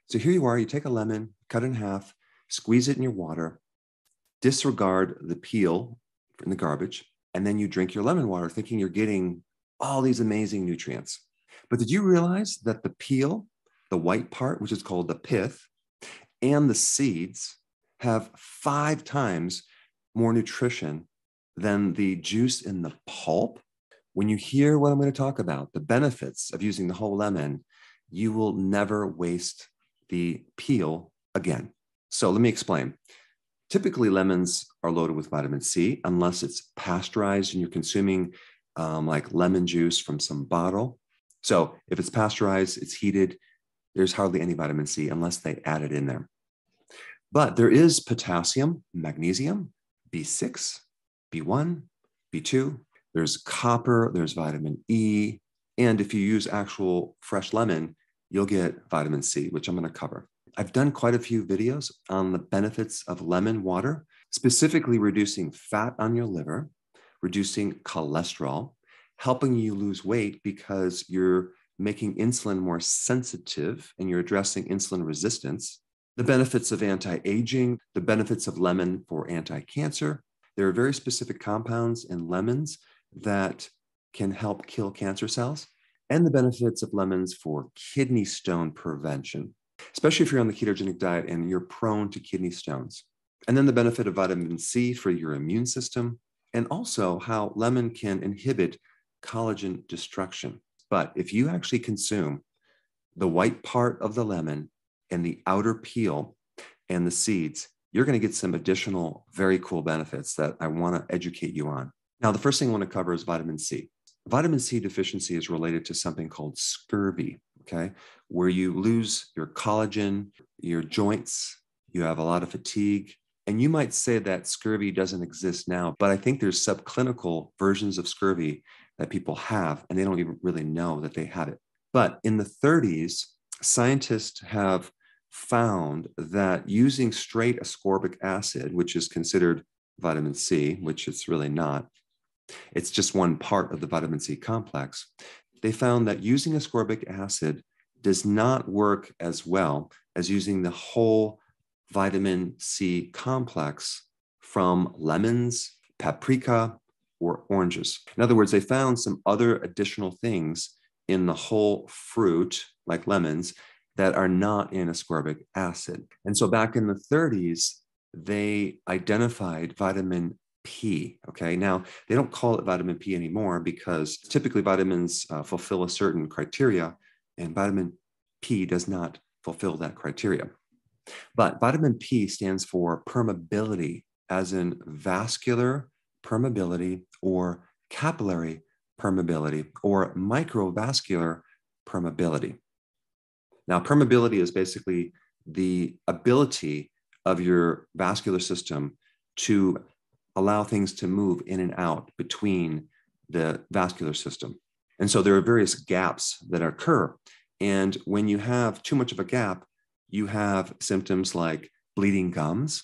So here you are, you take a lemon, cut it in half, squeeze it in your water, disregard the peel in the garbage, and then you drink your lemon water thinking you're getting all these amazing nutrients. But did you realize that the peel, the white part, which is called the pith, and the seeds have 5 times more nutrition than the juice in the pulp? When you hear what I'm going to talk about, the benefits of using the whole lemon, you will never waste the peel again. So let me explain. Typically, lemons are loaded with vitamin C unless it's pasteurized and you're consuming like lemon juice from some bottle. So if it's pasteurized, it's heated, there's hardly any vitamin C unless they add it in there. But there is potassium, magnesium, B6, B1, B2. There's copper, there's vitamin E. And if you use actual fresh lemon, you'll get vitamin C, which I'm going to cover. I've done quite a few videos on the benefits of lemon water, specifically reducing fat on your liver, reducing cholesterol, helping you lose weight because you're making insulin more sensitive and you're addressing insulin resistance, the benefits of anti-aging, the benefits of lemon for anti-cancer. There are very specific compounds in lemons that can help kill cancer cells, and the benefits of lemons for kidney stone prevention, especially if you're on the ketogenic diet and you're prone to kidney stones. And then the benefit of vitamin C for your immune system, and also how lemon can inhibit collagen destruction. But if you actually consume the white part of the lemon and the outer peel and the seeds, you're going to get some additional very cool benefits that I want to educate you on. Now, the first thing I want to cover is vitamin C. Vitamin C deficiency is related to something called scurvy, okay, where you lose your collagen, your joints, you have a lot of fatigue. And you might say that scurvy doesn't exist now, but I think there's subclinical versions of scurvy that people have, and they don't even really know that they have it. But in the 30s, scientists have found that using straight ascorbic acid, which is considered vitamin C, which it's really not, it's just one part of the vitamin C complex. They found that using ascorbic acid does not work as well as using the whole vitamin C complex from lemons, paprika, or oranges. In other words, they found some other additional things in the whole fruit, like lemons, that are not in ascorbic acid. And so back in the 30s, they identified vitamin P, okay? Now, they don't call it vitamin P anymore because typically vitamins fulfill a certain criteria, and vitamin P does not fulfill that criteria. But vitamin P stands for permeability, as in vascular permeability or capillary permeability or microvascular permeability. Now, permeability is basically the ability of your vascular system to allow things to move in and out between the vascular system. And so there are various gaps that occur. And when you have too much of a gap, you have symptoms like bleeding gums,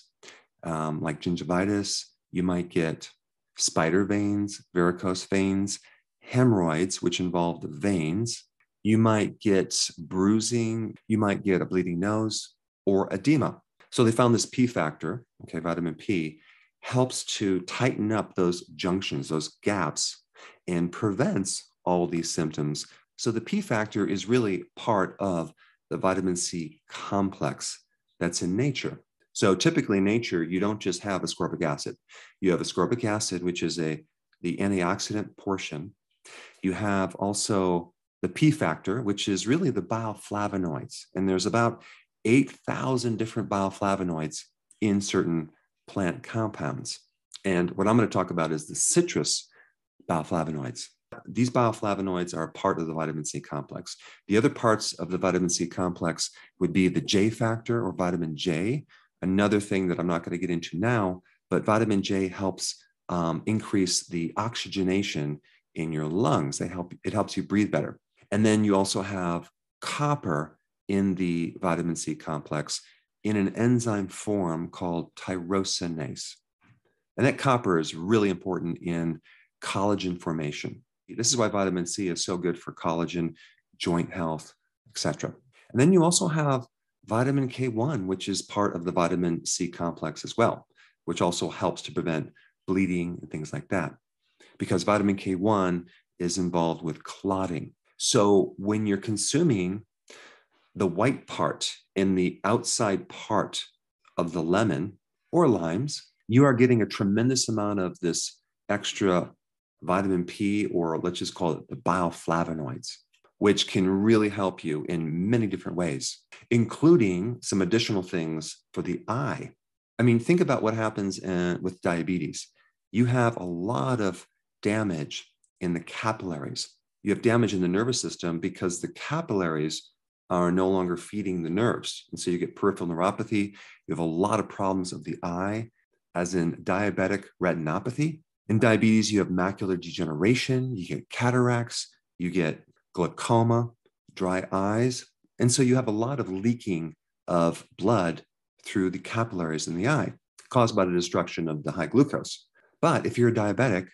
like gingivitis. You might get spider veins, varicose veins, hemorrhoids, which involve the veins. You might get bruising. You might get a bleeding nose or edema. So they found this P factor, okay, vitamin P, helps to tighten up those junctions, those gaps, and prevents all these symptoms. So the P factor is really part of the vitamin C complex that's in nature. So typically in nature, you don't just have ascorbic acid. You have ascorbic acid, which is the antioxidant portion. You have also the P factor, which is really the bioflavonoids. And there's about 8,000 different bioflavonoids in certain plant compounds. And what I'm going to talk about is the citrus bioflavonoids. These bioflavonoids are part of the vitamin C complex. The other parts of the vitamin C complex would be the J factor or vitamin J, another thing that I'm not going to get into now, but vitamin J helps increase the oxygenation in your lungs. It helps you breathe better. And then you also have copper in the vitamin C complex in an enzyme form called tyrosinase. And that copper is really important in collagen formation. This is why vitamin C is so good for collagen, joint health, etc. And then you also have vitamin K1, which is part of the vitamin C complex as well, which also helps to prevent bleeding and things like that, because vitamin K1 is involved with clotting. So when you're consuming the white part in the outside part of the lemon or limes, you are getting a tremendous amount of this extra vitamin P, or let's just call it the bioflavonoids, which can really help you in many different ways, including some additional things for the eye. I mean, think about what happens with diabetes. You have a lot of damage in the capillaries. You have damage in the nervous system because the capillaries are no longer feeding the nerves. And so you get peripheral neuropathy. You have a lot of problems of the eye, as in diabetic retinopathy. In diabetes, you have macular degeneration, you get cataracts, you get glaucoma, dry eyes. And so you have a lot of leaking of blood through the capillaries in the eye, caused by the destruction of the high glucose. But if you're a diabetic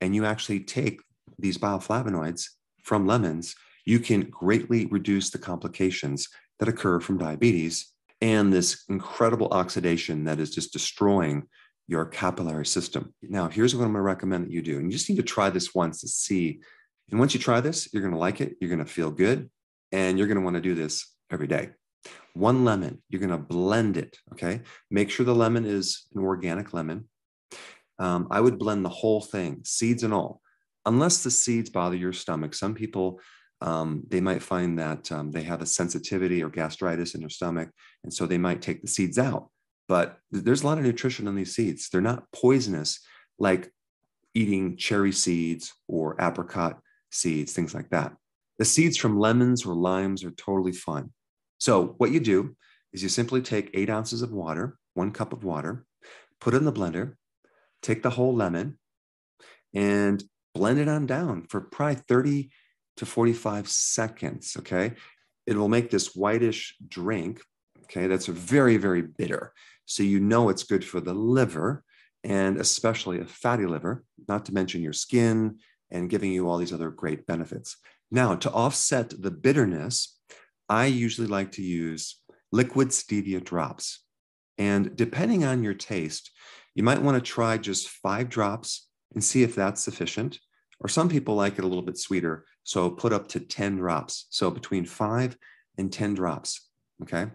and you actually take these bioflavonoids from lemons, you can greatly reduce the complications that occur from diabetes and this incredible oxidation that is just destroying your capillary system. Now, here's what I'm going to recommend that you do. And you just need to try this once to see. And once you try this, you're going to like it. You're going to feel good. And you're going to want to do this every day. 1 lemon, you're going to blend it, okay? Make sure the lemon is an organic lemon. I would blend the whole thing, seeds and all, unless the seeds bother your stomach. Some people, they might find that they have a sensitivity or gastritis in their stomach, and so they might take the seeds out. But there's a lot of nutrition in these seeds. They're not poisonous like eating cherry seeds or apricot seeds, things like that. The seeds from lemons or limes are totally fine. So what you do is you simply take 8 ounces of water, 1 cup of water, put it in the blender, take the whole lemon and blend it on down for probably 30 to 45 seconds, okay? It will make this whitish drink, okay, that's very, very bitter. So you know it's good for the liver, and especially a fatty liver, not to mention your skin and giving you all these other great benefits. Now, to offset the bitterness, I usually like to use liquid stevia drops. And depending on your taste, you might want to try just 5 drops and see if that's sufficient. Or some people like it a little bit sweeter, so put up to 10 drops. So between 5 and 10 drops, okay?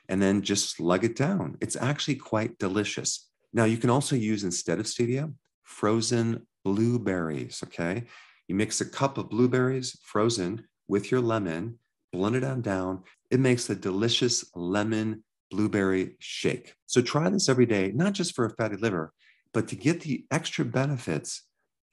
And then just slug it down. It's actually quite delicious. Now, you can also use, instead of stevia, frozen blueberries, okay? You mix a cup of blueberries frozen with your lemon, blend it on down. It makes a delicious lemon blueberry shake. So try this every day, not just for a fatty liver, but to get the extra benefits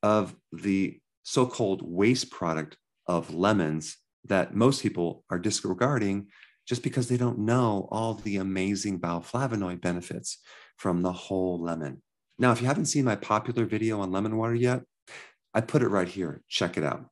of the so-called waste product of lemons that most people are disregarding just because they don't know all the amazing bioflavonoid benefits from the whole lemon. Now, if you haven't seen my popular video on lemon water yet, I put it right here. Check it out.